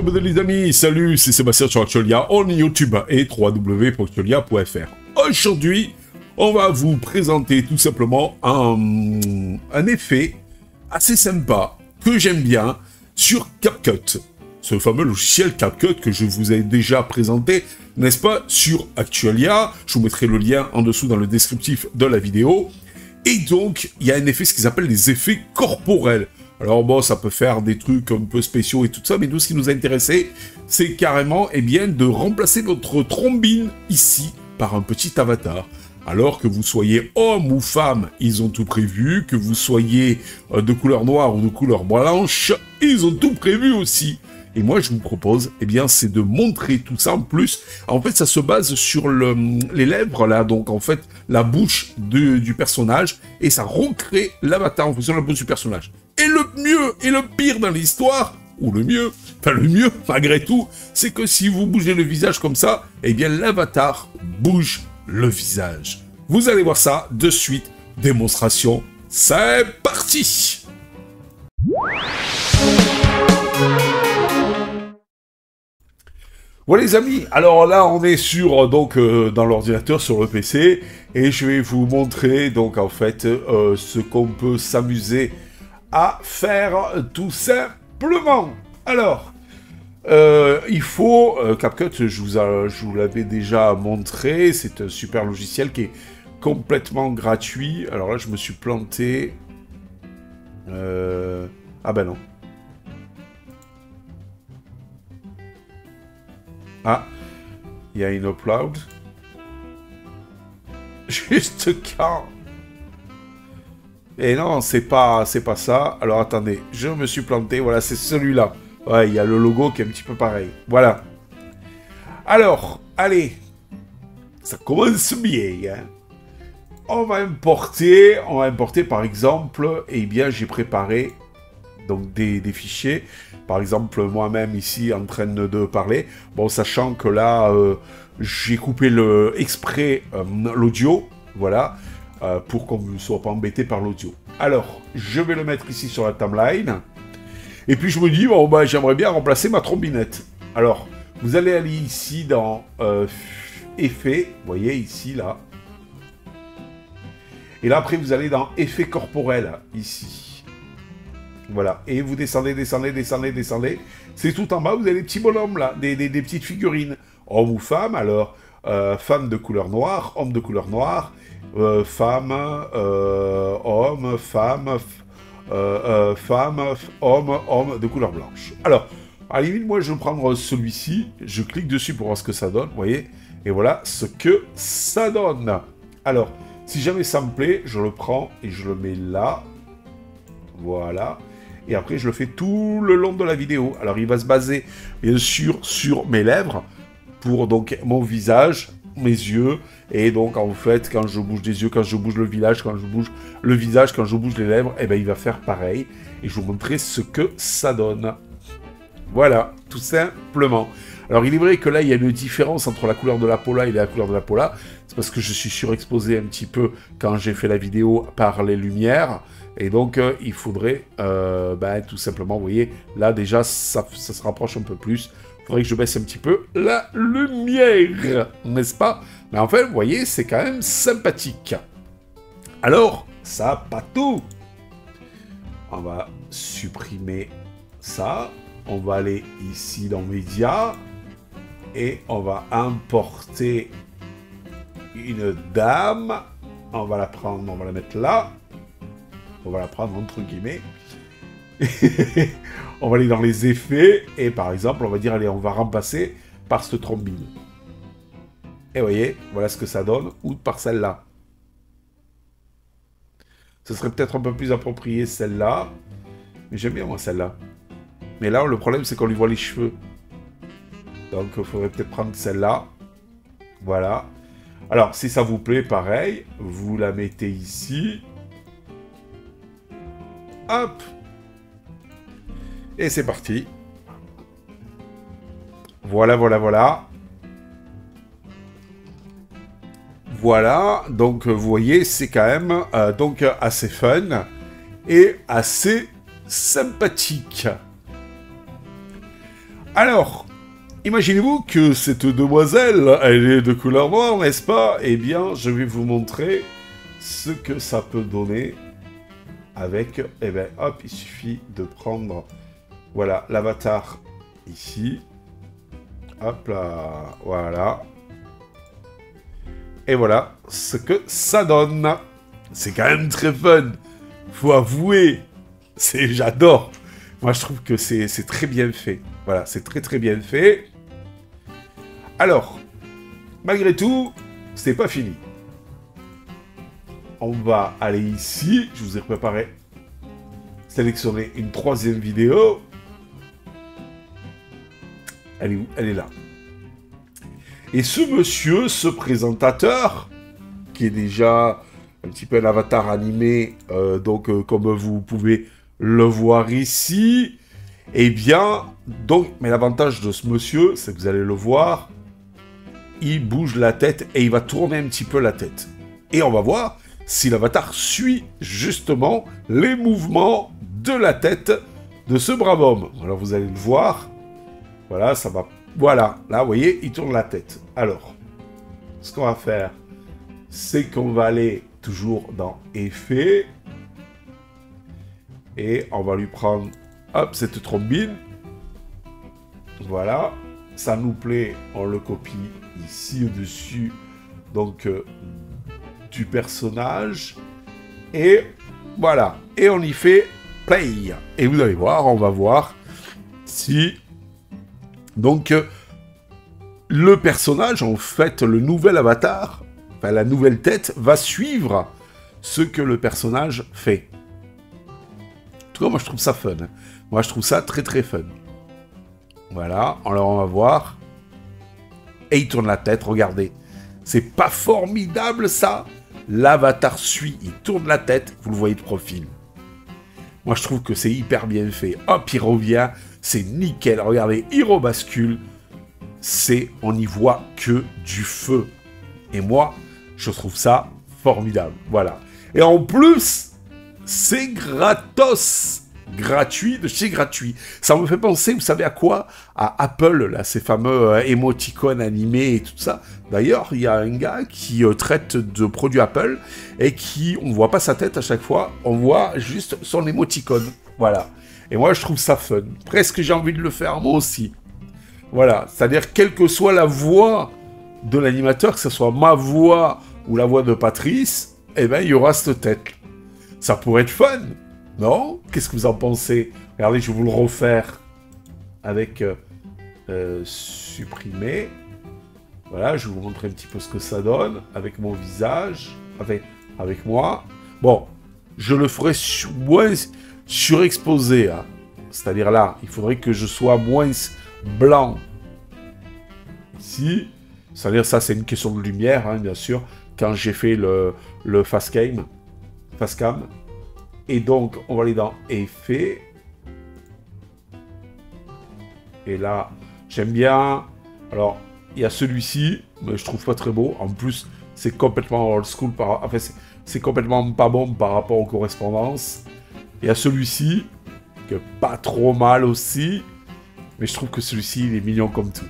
les amis, salut, c'est Sébastien sur Actualia, on est YouTube et www.actualia.fr. Aujourd'hui, on va vous présenter tout simplement un effet assez sympa, que j'aime bien, sur CapCut. Ce fameux logiciel CapCut que je vous ai déjà présenté, n'est-ce pas, sur Actualia. Je vous mettrai le lien en dessous dans le descriptif de la vidéo. Et donc, il y a un effet, ce qu'ils appellent les effets corporels. Alors bon, ça peut faire des trucs un peu spéciaux et tout ça, mais nous, ce qui nous a intéressé, c'est carrément, eh bien, de remplacer notre trombine ici par un petit avatar. Alors que vous soyez homme ou femme, ils ont tout prévu. Que vous soyez de couleur noire ou de couleur blanche, ils ont tout prévu aussi. Et moi, je vous propose, eh bien, c'est de montrer tout ça en plus. En fait, ça se base sur les lèvres, là, donc en fait, la bouche du personnage, et ça recrée l'avatar en fonction de la bouche du personnage. Et le mieux et le pire dans l'histoire, ou le mieux, enfin le mieux, malgré tout, c'est que si vous bougez le visage comme ça, eh bien, l'avatar bouge le visage. Vous allez voir ça de suite. Démonstration, c'est parti! Voilà les amis, alors là on est sur dans l'ordinateur, sur le PC, et je vais vous montrer donc en fait ce qu'on peut s'amuser à faire tout simplement. Alors, il faut CapCut, je vous l'avais déjà montré, c'est un super logiciel qui est complètement gratuit. Alors là je me suis planté. Ah ben non. Ah, il y a une upload. Juste quand. Et non, c'est pas ça. Alors attendez, je me suis planté. Voilà, c'est celui-là. Ouais, il y a le logo qui est un petit peu pareil. Voilà. Alors, allez. Ça commence bien, hein. On va importer par exemple, eh bien, j'ai préparé donc des fichiers. Par exemple, moi-même ici en train de parler. Bon, sachant que là, j'ai coupé exprès l'audio, voilà, pour qu'on ne soit pas embêté par l'audio. Alors, je vais le mettre ici sur la timeline. Et puis je me dis, bon, bah, j'aimerais bien remplacer ma trombinette. Alors, vous allez aller ici dans Effets, vous voyez ici, là. Et là, après, vous allez dans Effets corporels, ici. Voilà, et vous descendez, descendez, descendez, descendez. C'est tout en bas, vous avez des petits bonhommes là, des petites figurines. Homme ou femme, alors, femme de couleur noire, homme de couleur noire, femme, homme, femme, femme, homme de couleur blanche. Alors, à la limite, moi je vais prendre celui-ci, je clique dessus pour voir ce que ça donne, vous voyez, et voilà ce que ça donne. Alors, si jamais ça me plaît, je le prends et je le mets là. Voilà. Et après, je le fais tout le long de la vidéo. Alors, il va se baser, bien sûr, sur mes lèvres, pour donc mon visage, mes yeux, et donc, en fait, quand je bouge les yeux, quand je bouge le visage, quand je bouge le visage, quand je bouge les lèvres, eh ben, il va faire pareil. Et je vous montrerai ce que ça donne. Voilà, tout simplement. Alors, il est vrai que là, il y a une différence entre la couleur de la Pola et la couleur de la Pola. C'est parce que je suis surexposé un petit peu quand j'ai fait la vidéo par les lumières. Et donc, il faudrait, tout simplement, vous voyez, là, déjà, ça se rapproche un peu plus. Il faudrait que je baisse un petit peu la lumière, n'est-ce pas? Mais en fait, vous voyez, c'est quand même sympathique. Alors, ça, pas tout. On va supprimer ça. On va aller ici dans Médias. Et on va importer une dame. On va la prendre, on va la mettre là. On va la prendre entre guillemets. On va aller dans les effets. Et par exemple, on va dire, allez, on va remplacer par cette trombine. Et vous voyez, voilà ce que ça donne. Ou par celle-là. Ce serait peut-être un peu plus approprié celle-là. Mais j'aime bien moi celle-là. Mais là, le problème, c'est qu'on lui voit les cheveux. Donc, il faudrait peut-être prendre celle-là. Voilà. Alors, si ça vous plaît, pareil, vous la mettez ici. Hop. Et c'est parti. Voilà, voilà, voilà. Voilà. Donc, vous voyez, c'est quand même donc assez fun et assez sympathique. Alors, imaginez-vous que cette demoiselle, elle est de couleur noire, n'est-ce pas? Eh bien, je vais vous montrer ce que ça peut donner avec... Eh bien, hop, il suffit de prendre, voilà, l'avatar ici. Hop là, voilà. Et voilà ce que ça donne. C'est quand même très fun. Faut avouer, j'adore. Moi, je trouve que c'est très bien fait. Voilà, c'est très très bien fait. Alors, malgré tout, c'est pas fini. On va aller ici. Je vous ai préparé, sélectionner une troisième vidéo. Elle est où? Elle est là. Et ce monsieur, ce présentateur, qui est déjà un petit peu un avatar animé, comme vous pouvez le voir ici, eh bien, mais l'avantage de ce monsieur, c'est que vous allez le voir, il bouge la tête et il va tourner un petit peu la tête. Et on va voir si l'avatar suit justement les mouvements de la tête de ce brave homme. Alors vous allez le voir, voilà, ça va... Voilà, là, vous voyez, il tourne la tête. Alors, ce qu'on va faire, c'est qu'on va aller toujours dans Effets. Et on va lui prendre, hop, cette trombine. Voilà, ça nous plaît, on le copie ici au-dessus, donc, du personnage. Et voilà, et on y fait play. Et vous allez voir, on va voir si... Donc, le personnage, en fait, le nouvel avatar, enfin, la nouvelle tête, va suivre ce que le personnage fait. En tout cas, moi, je trouve ça fun. Moi, je trouve ça très, très fun. Voilà, alors on va voir. Et il tourne la tête, regardez. C'est pas formidable, ça? L'avatar suit, il tourne la tête, vous le voyez de profil. Moi, je trouve que c'est hyper bien fait. Hop, il revient... C'est nickel, regardez, il rebascule, on n'y voit que du feu. Et moi, je trouve ça formidable, voilà. Et en plus, c'est gratos, gratuit de chez gratuit. Ça me fait penser, vous savez à quoi? À Apple, là, ces fameux émoticônes animés et tout ça. D'ailleurs, il y a un gars qui traite de produits Apple et on ne voit pas sa tête à chaque fois, on voit juste son émoticône, voilà. Et moi, je trouve ça fun. Presque, j'ai envie de le faire, moi aussi. Voilà. C'est-à-dire, quelle que soit la voix de l'animateur, que ce soit ma voix ou la voix de Patrice, eh bien, il y aura cette tête. Ça pourrait être fun, non? Qu'est-ce que vous en pensez? Regardez, je vais vous le refaire avec supprimer. Voilà, je vais vous montrer un petit peu ce que ça donne avec mon visage, avec moi. Bon, je le ferai moins... surexposé, hein. C'est-à-dire là, il faudrait que je sois moins blanc. Ici, c'est-à-dire ça, c'est une question de lumière, hein, bien sûr, quand j'ai fait le facecam. Et donc, on va aller dans Effets. Et là, j'aime bien... Alors, il y a celui-ci, mais je trouve pas très beau. En plus, c'est complètement old school. Enfin, c'est complètement pas bon par rapport aux correspondances. Il y a celui-ci, qui est pas trop mal aussi, mais je trouve que celui-ci, il est mignon comme tout.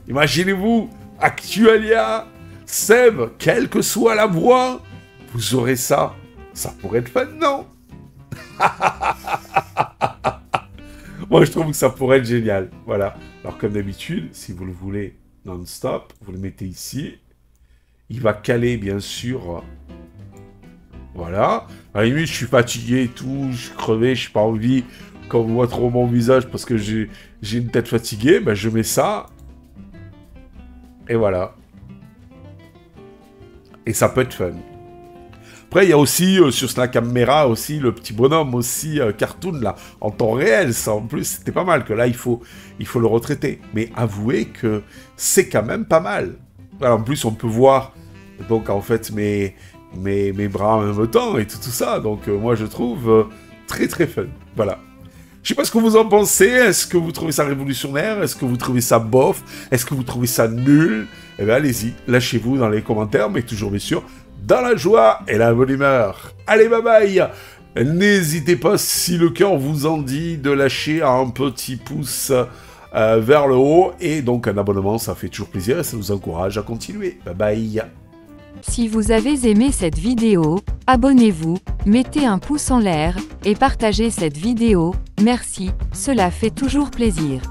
Imaginez-vous, Actualia, Seb, quelle que soit la voix, vous aurez ça. Ça pourrait être fun, non? Moi, je trouve que ça pourrait être génial. Voilà. Alors, comme d'habitude, si vous le voulez non-stop, vous le mettez ici. Il va caler, bien sûr... Voilà. À la limite, je suis fatigué et tout, je suis crevé, je n'ai pas envie qu'on voit trop mon visage parce que j'ai une tête fatiguée. Ben, je mets ça. Et voilà. Et ça peut être fun. Après, il y a aussi, sur la caméra, aussi, le petit bonhomme, aussi, cartoon, là, en temps réel. Ça, en plus, c'était pas mal, que là, il faut le retraiter. Mais avouez que c'est quand même pas mal. Alors, en plus, on peut voir, donc, en fait, mes bras en même temps et tout ça. Donc, moi, je trouve très, très fun. Voilà. Je sais pas ce que vous en pensez. Est-ce que vous trouvez ça révolutionnaire? Est-ce que vous trouvez ça bof? Est-ce que vous trouvez ça nul? Eh bien, allez-y. Lâchez-vous dans les commentaires, mais toujours, bien sûr, dans la joie et la bonne humeur. Allez, bye bye! N'hésitez pas, si le cœur vous en dit, de lâcher un petit pouce vers le haut. Et donc un abonnement, ça fait toujours plaisir et ça nous encourage à continuer. Bye bye. Si vous avez aimé cette vidéo, abonnez-vous, mettez un pouce en l'air, et partagez cette vidéo, merci, cela fait toujours plaisir.